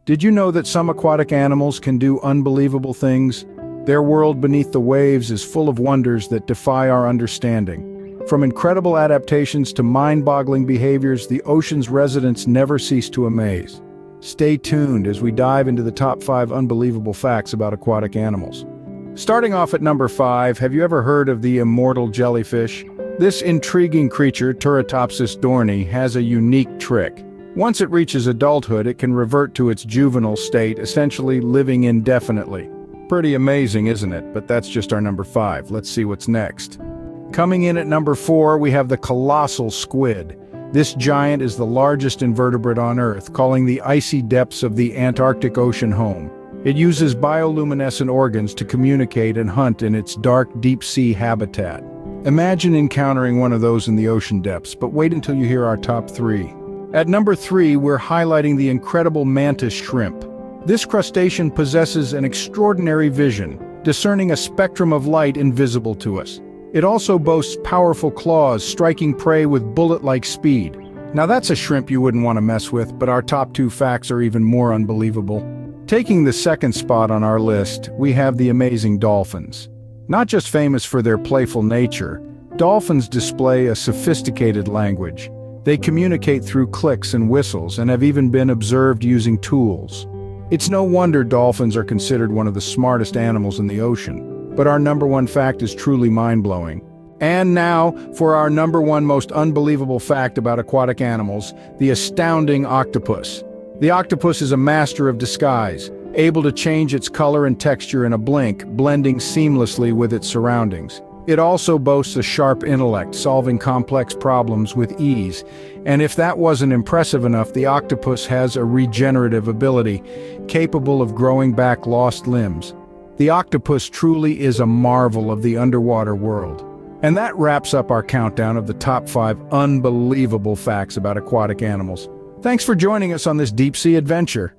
Did you know that some aquatic animals can do unbelievable things? Their world beneath the waves is full of wonders that defy our understanding. From incredible adaptations to mind-boggling behaviors, the ocean's residents never cease to amaze. Stay tuned as we dive into the top 5 unbelievable facts about aquatic animals. Starting off at number 5, have you ever heard of the immortal jellyfish? This intriguing creature, Turritopsis dohrnii, has a unique trick. Once it reaches adulthood, it can revert to its juvenile state, essentially living indefinitely. Pretty amazing, isn't it? But that's just our number 5. Let's see what's next. Coming in at number 4, we have the colossal squid. This giant is the largest invertebrate on Earth, calling the icy depths of the Antarctic Ocean home. It uses bioluminescent organs to communicate and hunt in its dark, deep-sea habitat. Imagine encountering one of those in the ocean depths, but wait until you hear our top 3. At number 3, we're highlighting the incredible mantis shrimp. This crustacean possesses an extraordinary vision, discerning a spectrum of light invisible to us. It also boasts powerful claws, striking prey with bullet-like speed. Now that's a shrimp you wouldn't want to mess with, but our top 2 facts are even more unbelievable. Taking the second spot on our list, we have the amazing dolphins. Not just famous for their playful nature, dolphins display a sophisticated language. They communicate through clicks and whistles and have even been observed using tools. It's no wonder dolphins are considered one of the smartest animals in the ocean. But our number 1 fact is truly mind-blowing. And now, for our number 1 most unbelievable fact about aquatic animals, the astounding octopus. The octopus is a master of disguise, able to change its color and texture in a blink, blending seamlessly with its surroundings. It also boasts a sharp intellect, solving complex problems with ease. And if that wasn't impressive enough, the octopus has a regenerative ability, capable of growing back lost limbs. The octopus truly is a marvel of the underwater world. And that wraps up our countdown of the top 5 unbelievable facts about aquatic animals. Thanks for joining us on this deep-sea adventure.